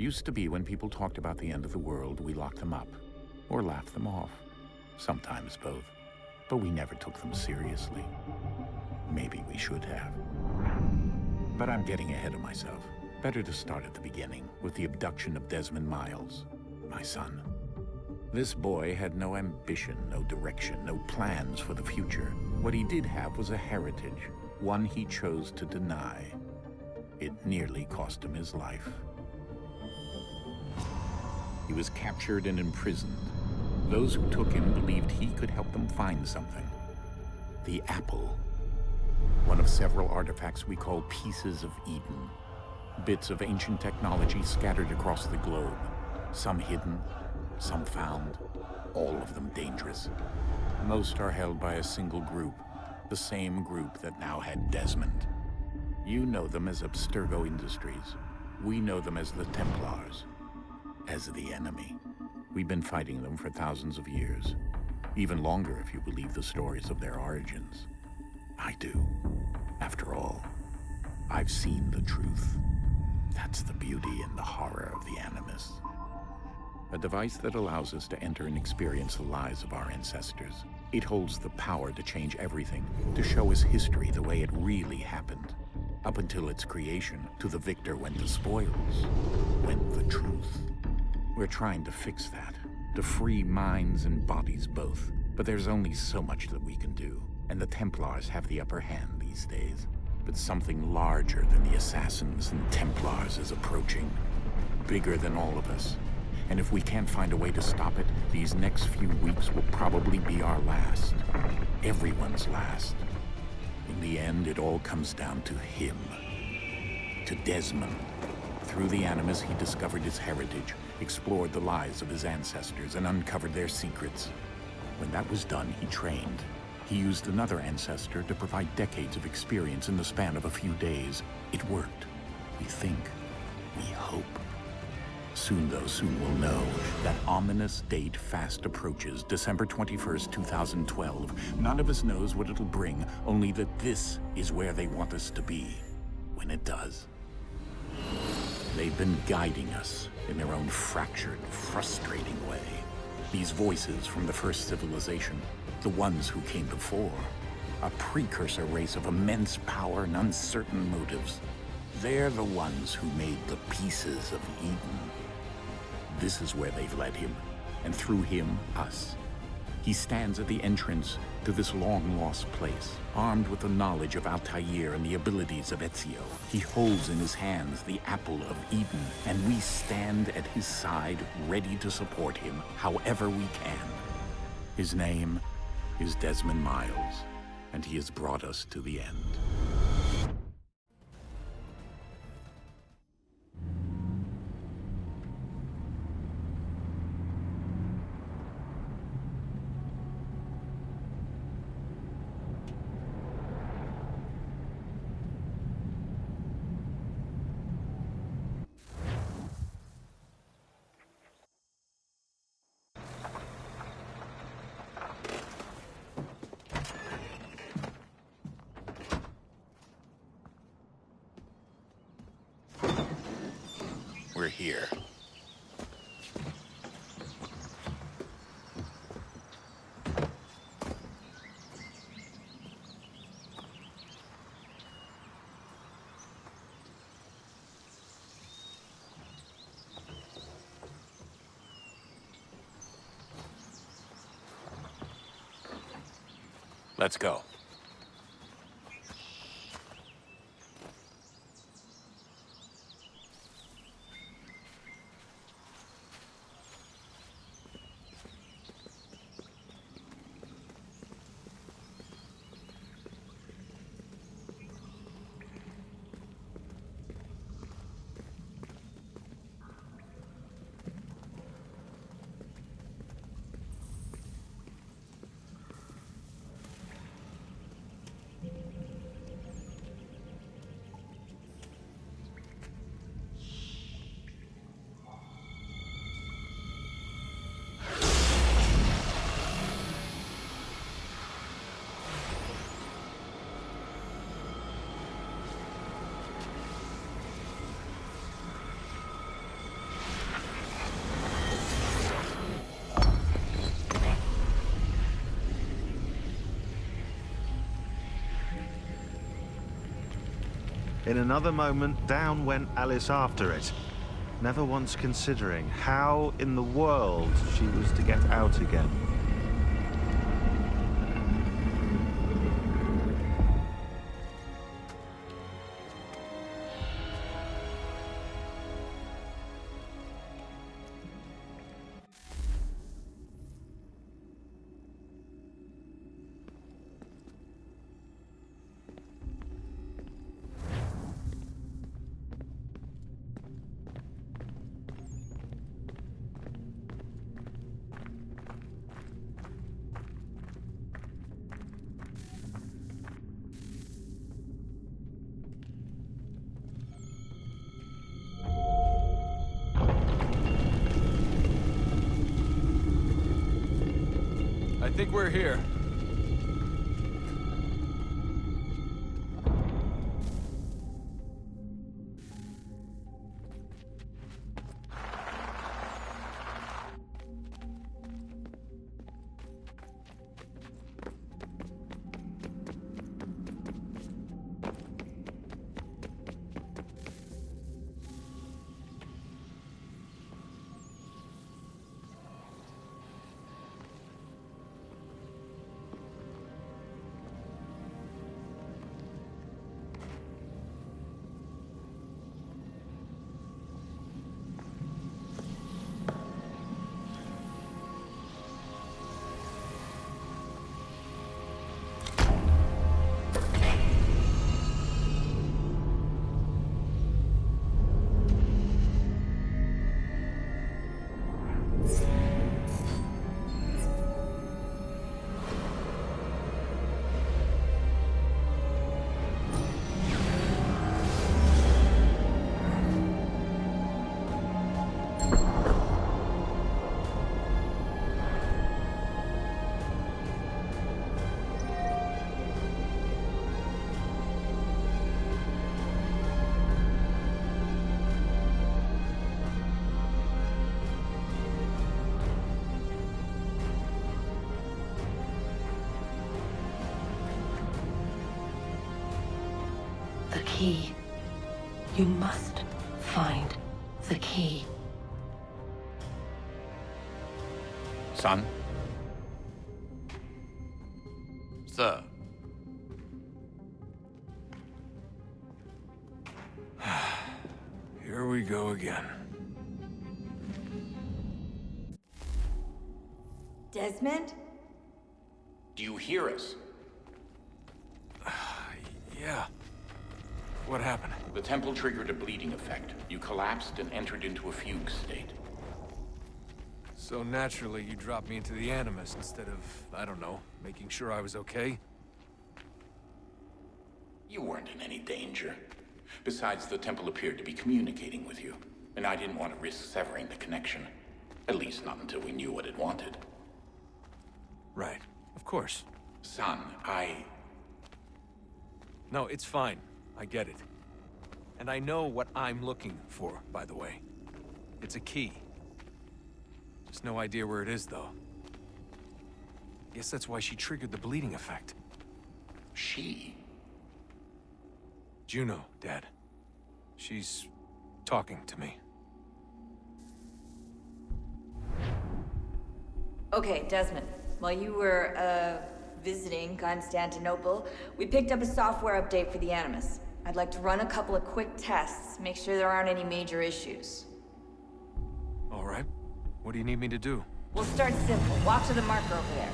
Used to be when people talked about the end of the world, we locked them up, or laughed them off. Sometimes both. But we never took them seriously. Maybe we should have. But I'm getting ahead of myself. Better to start at the beginning, with the abduction of Desmond Miles, my son. This boy had no ambition, no direction, no plans for the future. What he did have was a heritage, one he chose to deny. It nearly cost him his life. He was captured and imprisoned. Those who took him believed he could help them find something. The apple. One of several artifacts we call pieces of Eden. Bits of ancient technology scattered across the globe. Some hidden, some found, all of them dangerous. Most are held by a single group, the same group that now had Desmond. You know them as Abstergo Industries. We know them as the Templars. As the enemy. We've been fighting them for thousands of years. Even longer if you believe the stories of their origins. I do. After all, I've seen the truth. That's the beauty and the horror of the Animus. A device that allows us to enter and experience the lives of our ancestors. It holds the power to change everything, to show us history the way it really happened. Up until its creation, to the victor went the spoils, went the truth. We're trying to fix that, to free minds and bodies both. But there's only so much that we can do, and the Templars have the upper hand these days. But something larger than the Assassins and Templars is approaching, bigger than all of us. And if we can't find a way to stop it, these next few weeks will probably be our last. Everyone's last. In the end, it all comes down to him. To Desmond. Through the Animus, he discovered his heritage, explored the lives of his ancestors, and uncovered their secrets. When that was done, he trained. He used another ancestor to provide decades of experience in the span of a few days. It worked. We think. We hope. Soon, though, soon we'll know. That ominous date fast approaches, December 21st, 2012. None of us knows what it'll bring, only that this is where they want us to be. When it does. They've been guiding us in their own fractured, frustrating way. These voices from the first civilization, the ones who came before, a precursor race of immense power and uncertain motives. They're the ones who made the pieces of Eden. This is where they've led him, and through him, us. He stands at the entrance to this long-lost place, armed with the knowledge of Altair and the abilities of Ezio. He holds in his hands the apple of Eden, and we stand at his side, ready to support him however we can. His name is Desmond Miles, and he has brought us to the end. We're here. Let's go. In another moment, down went Alice after it, never once considering how in the world she was to get out again. I think we're here. The key. You must find the key. Son? Sir. Here we go again. Desmond? Do you hear us? Yeah. What happened? The temple triggered a bleeding effect. You collapsed and entered into a fugue state. So naturally, you dropped me into the Animus instead of, I don't know, making sure I was okay? You weren't in any danger. Besides, the temple appeared to be communicating with you, and I didn't want to risk severing the connection. At least not until we knew what it wanted. Right. Of course. Son, No, it's fine. I get it. And I know what I'm looking for, by the way. It's a key. Just no idea where it is, though. Guess that's why she triggered the bleeding effect. She? Juno, Dad. She's talking to me. Okay, Desmond. While you were, visiting Constantinople, we picked up a software update for the Animus. I'd like to run a couple of quick tests, make sure there aren't any major issues. All right. What do you need me to do? We'll start simple. Walk to the marker over there.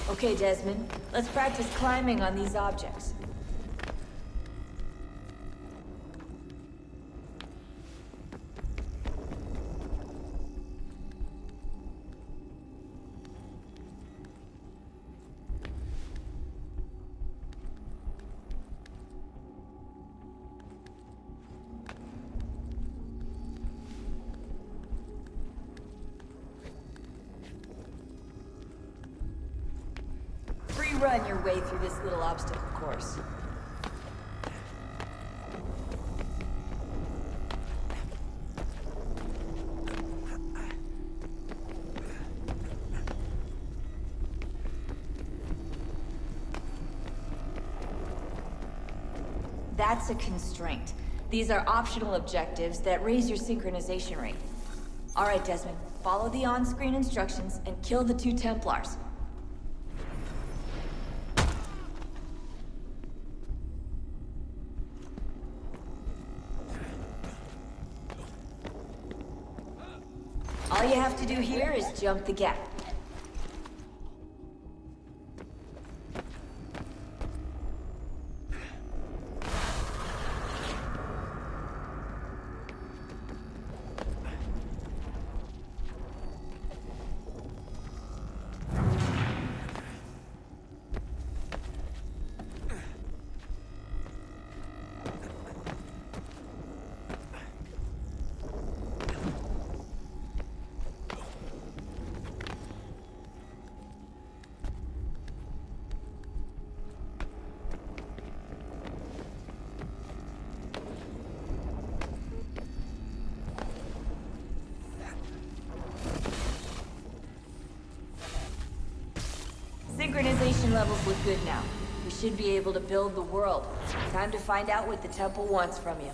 Okay, Desmond. Let's practice climbing on these objects. Run your way through this little obstacle course. That's a constraint. These are optional objectives that raise your synchronization rate. Alright, Desmond. Follow the on-screen instructions and kill the 2 Templars. All you have to do here is jump the gap. Synchronization levels look good now. We should be able to build the world. Time to find out what the temple wants from you.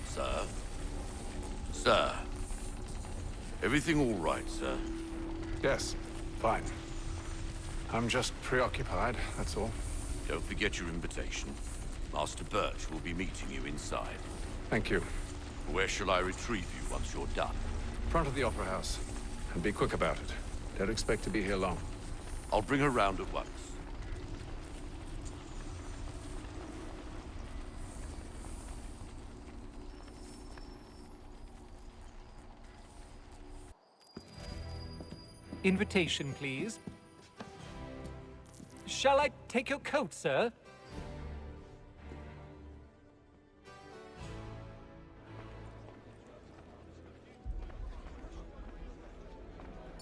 Sir? Sir? Everything all right, sir? Yes, fine. I'm just preoccupied, that's all. Don't forget your invitation. Master Birch will be meeting you inside. Thank you. Where shall I retrieve you once you're done? Front of the Opera House. And be quick about it. Don't expect to be here long. I'll bring her round at once. Invitation, please. Shall I take your coat, sir?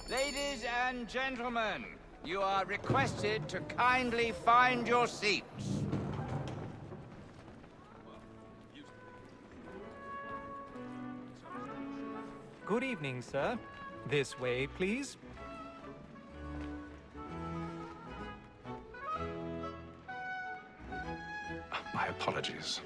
Ladies and gentlemen, you are requested to kindly find your seats. Good evening, sir. This way, please. My apologies.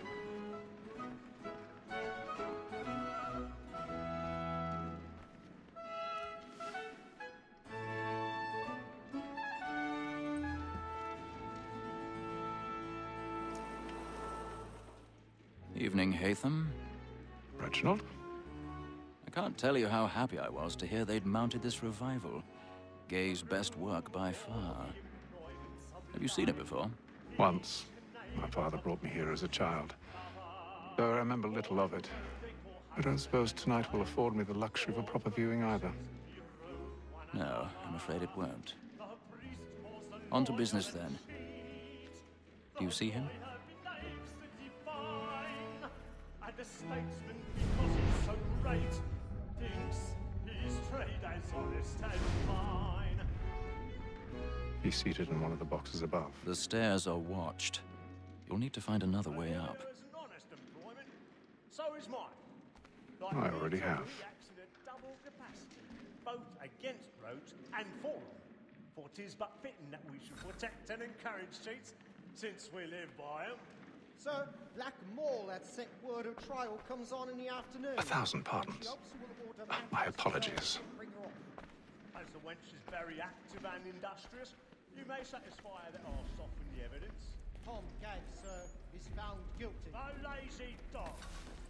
Evening, Hatham. Reginald? I can't tell you how happy I was to hear they'd mounted this revival. Gay's best work by far. Have you seen it before? Once. My father brought me here as a child. Though I remember little of it. I don't suppose tonight will afford me the luxury of a proper viewing either. No, I'm afraid it won't. On to business, then. Do you see him? The statesman, because he's so great, thinks his trade as honest and fine. He's seated in one of the boxes above. The stairs are watched. You'll need to find another way up. Honest employment, so is mine. I already have. Accident double capacity, both against roads and for them. For 'tis but fitting that we should protect and encourage cheats, since we live by them. Sir, Black Mall had set word of trial comes on in the afternoon. 1,000 pardons. My apologies. As the wench is very active and industrious, you may satisfy her that I'll soften the evidence. Tom Gag, sir, is found guilty. A lazy dog.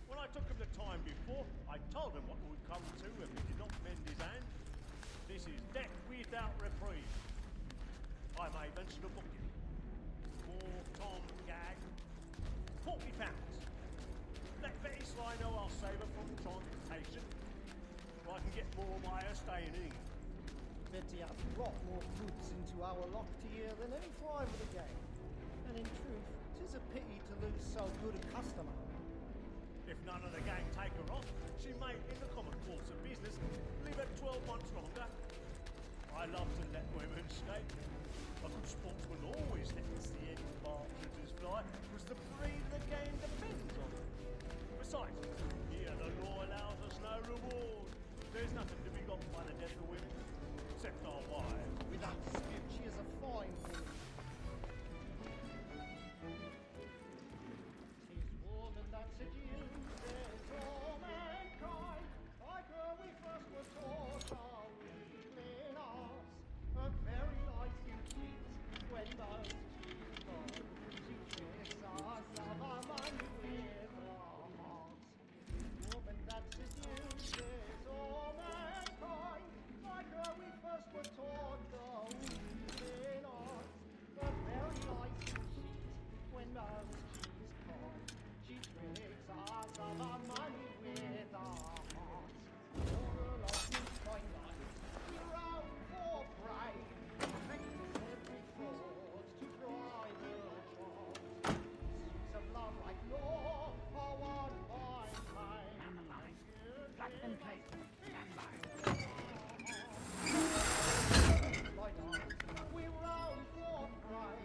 When I took him the time before, I told him what would come to if he did not mend his hand. This is death without reprieve. I may mention a booking. For Tom Gag. £40. Let Betty Sly know I'll save her from transportation, so I can get more by her staying in. Betty hath brought more goods into our locked year than any five of the game. And in truth, 'tis a pity to lose so good a customer. If none of the gang take her on, she may, in the common course of business, leave her 12 months longer. I love to let women skate. A good sportsman always lets the end partridges fly, because the breed of the game depends on it. Besides, here the law allows us no reward. There's nothing to be got by the death of women, except our wives. Without dispute, she is a fine woman. 'Tis woman that seduces all mankind. Like her we first were taught our weakling arts. Her very life you cheat when most she's gone. She tricks us of our money with her hearts. Woman that seduces all mankind. Like her we first were taught the weakling arts. Her very life you cheat when most she's gone. She tricks us of our money with our hearts. For her love we find life, we roam for prey. Practice every fraud to bribe her charms. Suits of love like law are won by pain. Black and plate. We roam for prey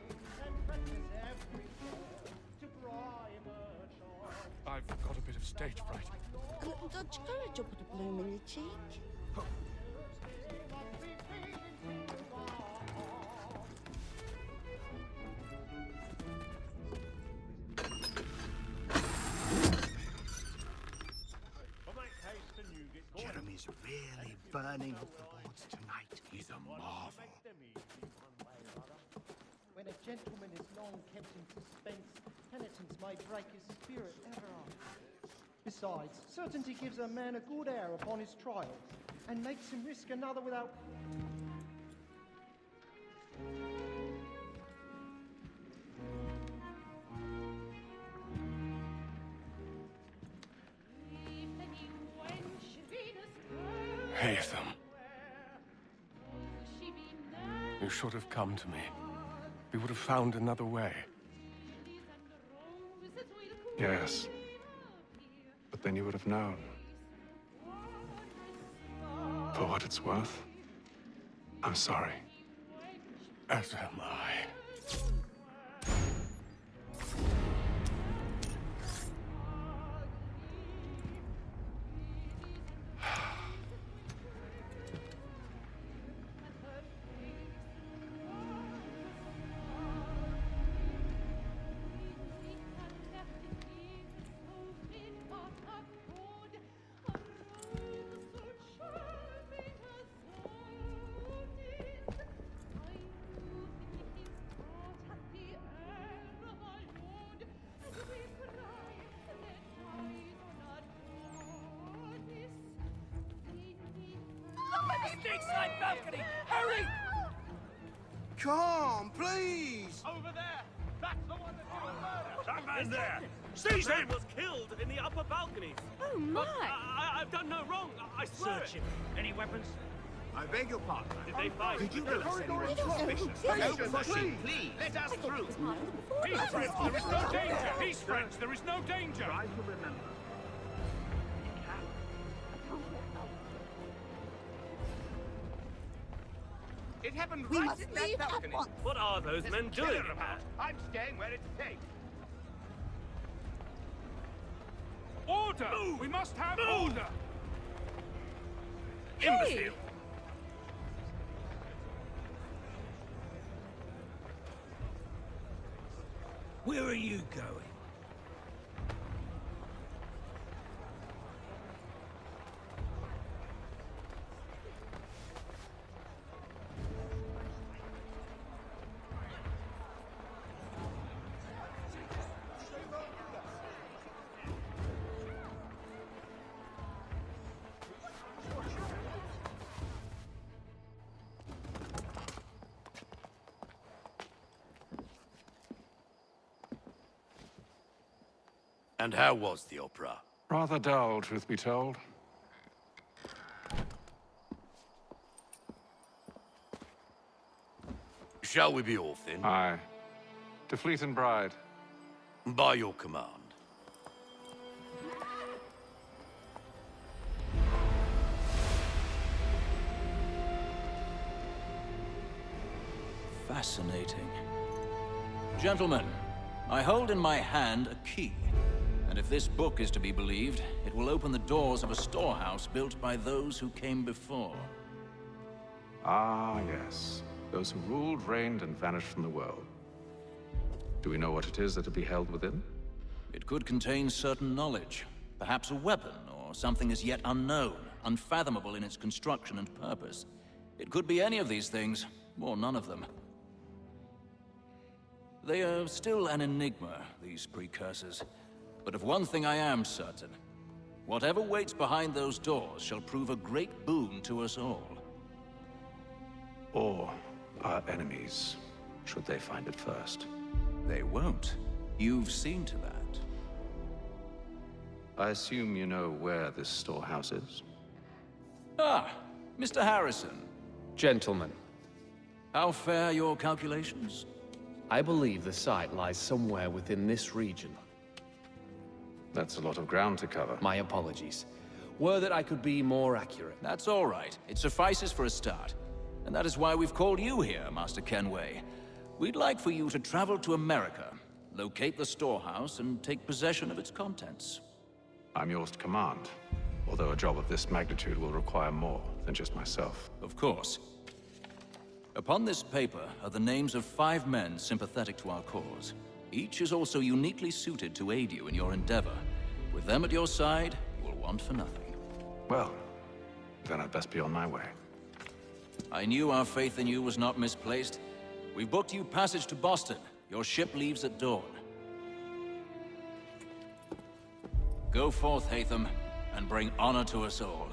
and practice every fraud to bribe her charms. I've got a bit of stage fright. Don't you courage or put a bloom in your cheek? Jeremy's really burning up the boards tonight. He's a marvel. When a gentleman is long kept in suspense, penitence may break his spirit ever after. Besides, certainty gives a man a good air upon his trial, and makes him risk another without... Haytham. You should have come to me. We would have found another way. Yes. But then you would have known. For what it's worth, I'm sorry. As am I. Stateside balcony! Hurry! Come, please! Over there! That's the one that did the murder! That man there! Seize him! Was killed in the upper balconies. Oh, my! I've done no wrong. I swear. Search him. Any weapons? I beg your pardon. Did they fight? Could you tell us anyone suspicious? No pushing, please! Let us through! Peace, friends! There is no danger! Peace, friends! There is no danger! Try to remember. It happened We right must in that leave at balcony. once. What are those men Tell doing? her about. I'm staying where it's safe. Order! We must have order! Imbecile! Where are you going? And how was the opera? Rather dull, truth be told. Shall we be off then? Aye. To Fleet and Bride. By your command. Fascinating. Gentlemen, I hold in my hand a key. And if this book is to be believed, it will open the doors of a storehouse built by those who came before. Ah, yes. Those who ruled, reigned, and vanished from the world. Do we know what it is that will be held within? It could contain certain knowledge. Perhaps a weapon, or something as yet unknown, unfathomable in its construction and purpose. It could be any of these things, or none of them. They are still an enigma, these precursors. But of one thing I am certain. Whatever waits behind those doors shall prove a great boon to us all. Or our enemies, should they find it first. They won't. You've seen to that. I assume you know where this storehouse is? Ah, Mr. Harrison. Gentlemen. How fare your calculations? I believe the site lies somewhere within this region. That's a lot of ground to cover. My apologies. Were that I could be more accurate. That's all right. It suffices for a start. And that is why we've called you here, Master Kenway. We'd like for you to travel to America, locate the storehouse, and take possession of its contents. I'm yours to command, although a job of this magnitude will require more than just myself. Of course. Upon this paper are the names of 5 men sympathetic to our cause. Each is also uniquely suited to aid you in your endeavor. With them at your side, you will want for nothing. Well, then I'd best be on my way. I knew our faith in you was not misplaced. We've booked you passage to Boston. Your ship leaves at dawn. Go forth, Hatham, and bring honor to us all.